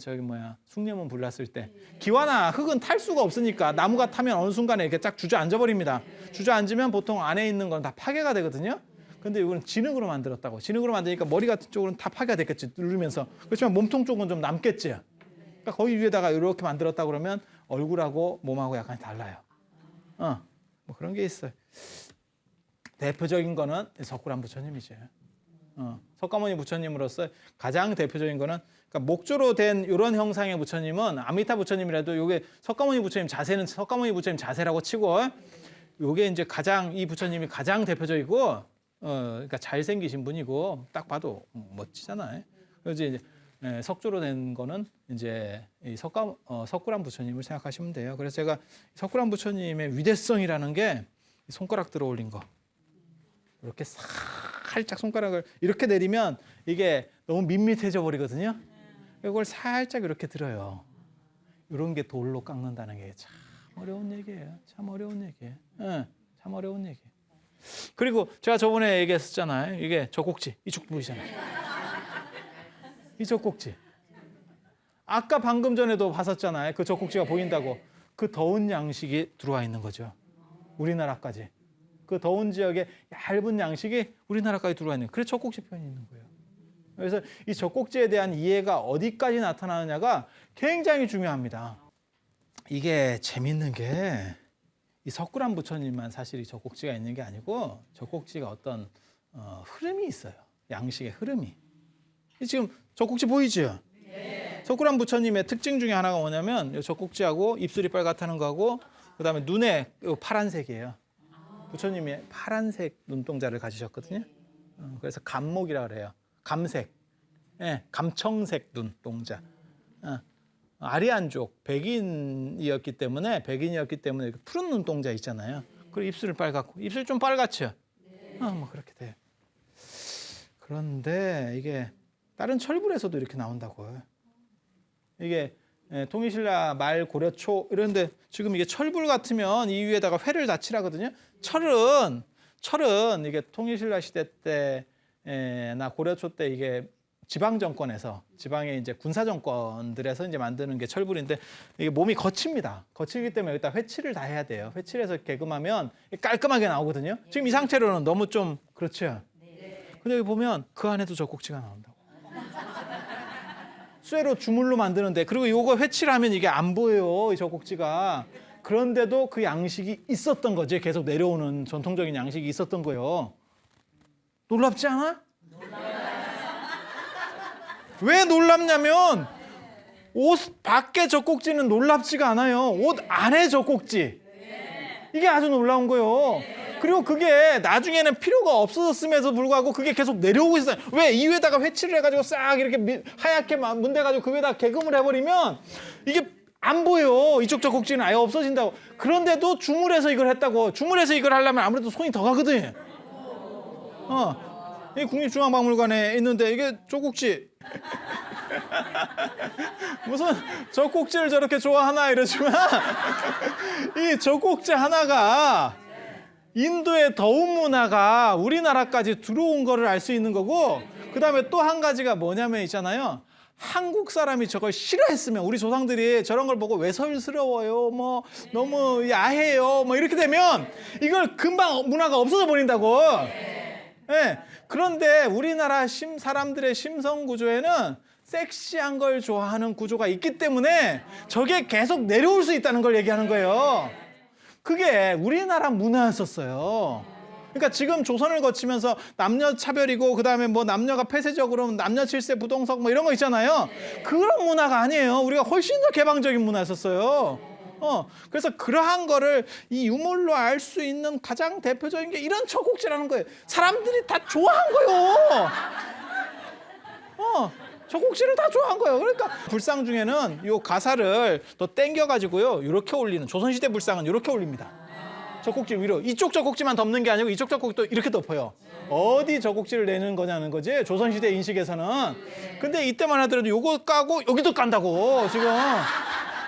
숭례문 불났을 때 기와나 흙은 탈 수가 없으니까 나무가 타면 어느 순간에 이렇게 쫙 주저앉아 버립니다. 주저앉으면 보통 안에 있는 건 다 파괴가 되거든요. 근데 이거는 진흙으로 만들었다고. 진흙으로 만드니까 머리 같은 쪽은 다 파괴가 됐겠지. 누르면서. 그렇지만 몸통 쪽은 좀 남겠지. 그러니까 거기 위에다가 이렇게 만들었다 그러면 얼굴하고 몸하고 약간 달라요. 뭐 그런 게 있어요. 대표적인 거는 석굴암 부처님이죠. 석가모니 부처님으로서 가장 대표적인 거는 그러니까 목조로 된 이런 형상의 부처님은 아미타 부처님이라도 이게 석가모니 부처님 자세는 석가모니 부처님 자세라고 치고 이게 이제 이 부처님이 가장 대표적이고 그러니까 잘생기신 분이고 딱 봐도 멋지잖아요. 그래서 이제 석조로 된 거는 이제 이 석굴암 부처님을 생각하시면 돼요. 그래서 제가 석굴암 부처님의 위대성이라는 게 손가락 들어 올린 거. 이렇게 살짝 손가락을 이렇게 내리면 이게 너무 밋밋해져 버리거든요. 이걸 살짝 이렇게 들어요. 이런 게 돌로 깎는다는 게 참 어려운 얘기예요. 참 어려운 얘기예요. 참 어려운 얘기예요. 그리고 제가 저번에 얘기했었잖아요. 이게 젖꼭지 이쪽 보이잖아요. 이 젖꼭지. 아까 방금 전에도 봤었잖아요. 그 젖꼭지가 보인다고. 그 더운 양식이 들어와 있는 거죠. 우리나라까지. 그 더운 지역에 얇은 양식이 우리나라까지 들어와 있는. 그래서 젖꼭지 표현이 있는 거예요. 그래서 이 젖꼭지에 대한 이해가 어디까지 나타나느냐가 굉장히 중요합니다. 이게 재밌는 게 이 석굴암 부처님만 사실 이 젖꼭지가 있는 게 아니고 젖꼭지가 어떤 흐름이 있어요. 양식의 흐름이. 지금 젖꼭지 보이죠? 네. 석굴암 부처님의 특징 중에 하나가 뭐냐면 이 젖꼭지하고 입술이 빨갛다는 거하고 그다음에 눈에 파란색이에요. 부처님이 파란색 눈동자를 가지셨거든요. 그래서 감목이라 그래요. 감색, 감청색 눈동자. 아리안족 백인이었기 때문에 푸른 눈동자 있잖아요. 그리고 입술을 빨갛고 입술 좀 빨갛죠. 뭐 그렇게 돼요. 그런데 이게 다른 철불에서도 이렇게 나온다고요. 이게 통일신라 말 고려 초 이런데 지금 이게 철불 같으면 이 위에다가 회를 다 칠하거든요. 철은 이게 통일신라 시대 때나 고려 초 때 이게 지방 정권에서 지방의 이제 군사 정권들에서 이제 만드는 게 철불인데 이게 몸이 거칩니다. 거치기 때문에 여기다 회칠을 다 해야 돼요. 회칠해서 개금하면 깔끔하게 나오거든요. 지금 이 상태로는 너무 좀 그렇죠. 근데 여기 보면 그 안에도 젖꼭지가 나온다고. 쇠로 주물로 만드는데 그리고 이거 회칠하면 이게 안 보여요. 이 젖꼭지가. 그런데도 그 양식이 있었던 거지. 계속 내려오는 전통적인 양식이 있었던 거예요. 놀랍지 않아? 왜 놀랍냐면 옷 밖의 젖꼭지는 놀랍지가 않아요. 옷 안의 젖꼭지. 이게 아주 놀라운 거예요. 그리고 그게 나중에는 필요가 없어졌음에도 불구하고 그게 계속 내려오고 있어요. 왜? 이 위에다가 회칠을 해가지고 싹 이렇게 하얗게 문대가지고 그 위에다 개금을 해버리면 이게 안 보여. 이쪽 젖꼭지는 아예 없어진다고. 그런데도 주물해서 이걸 했다고. 주물해서 이걸 하려면 아무래도 손이 더 가거든. 이 국립중앙박물관에 있는데 이게 젖꼭지. 무슨 젖꼭지를 저렇게 좋아하나 이러지만 이 젖꼭지 하나가 인도의 더운 문화가 우리나라까지 들어온 거를 알 수 있는 거고, 그 다음에 또 한 가지가 뭐냐면 있잖아요. 한국 사람이 저걸 싫어했으면, 우리 조상들이 저런 걸 보고 외설스러워요, 뭐 너무 야해요, 뭐 이렇게 되면 이걸 금방 문화가 없어져 버린다고. 네. 그런데 우리나라 사람들의 심성 구조에는 섹시한 걸 좋아하는 구조가 있기 때문에 저게 계속 내려올 수 있다는 걸 얘기하는 거예요. 그게 우리나라 문화였었어요. 그러니까 지금 조선을 거치면서 남녀 차별이고 그다음에 뭐 남녀가 폐쇄적으로 남녀 칠세 부동석 뭐 이런 거 있잖아요. 그런 문화가 아니에요. 우리가 훨씬 더 개방적인 문화였었어요. 그래서 그러한 거를 이 유물로 알 수 있는 가장 대표적인 게 이런 젖꼭지라는 거예요. 사람들이 다 좋아한 거예요. 젖꼭지를 다 좋아한 거예요. 그러니까 불상 중에는 요 가사를 더 당겨가지고요, 이렇게 올리는, 조선시대 불상은 이렇게 올립니다. 젖꼭지 위로. 이쪽 젖꼭지만 덮는 게 아니고 이쪽 젖꼭지도 이렇게 덮어요. 어디 젖꼭지를 내는 거냐는 거지, 조선시대 인식에서는. 근데 이때만 하더라도 요거 까고 여기도 깐다고 지금.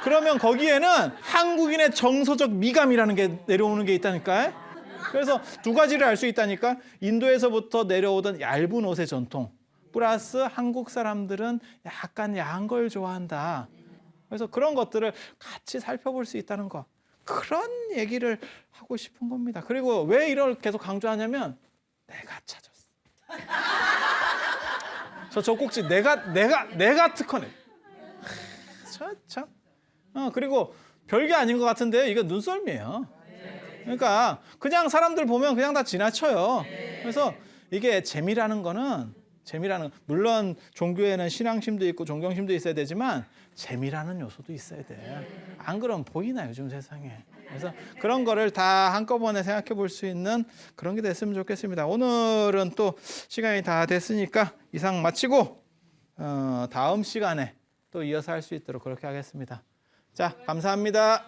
그러면 거기에는 한국인의 정서적 미감이라는 게 내려오는 게 있다니까. 그래서 두 가지를 알 수 있다니까. 인도에서부터 내려오던 얇은 옷의 전통 플러스 한국 사람들은 약간 야한 걸 좋아한다. 그래서 그런 것들을 같이 살펴볼 수 있다는 거. 그런 얘기를 하고 싶은 겁니다. 그리고 왜 이걸 계속 강조하냐면 내가 찾았어. 저 젖꼭지 내가 특허네. 참. 그리고 별게 아닌 것 같은데 이거 눈썰미예요. 그러니까 그냥 사람들 보면 그냥 다 지나쳐요. 그래서 이게 재미라는 거는, 물론 종교에는 신앙심도 있고 존경심도 있어야 되지만 재미라는 요소도 있어야 돼. 안 그러면 보이나 요즘 세상에. 그래서 그런 거를 다 한꺼번에 생각해 볼 수 있는 그런 게 됐으면 좋겠습니다. 오늘은 또 시간이 다 됐으니까 이상 마치고 다음 시간에 또 이어서 할 수 있도록 그렇게 하겠습니다. 자, 감사합니다.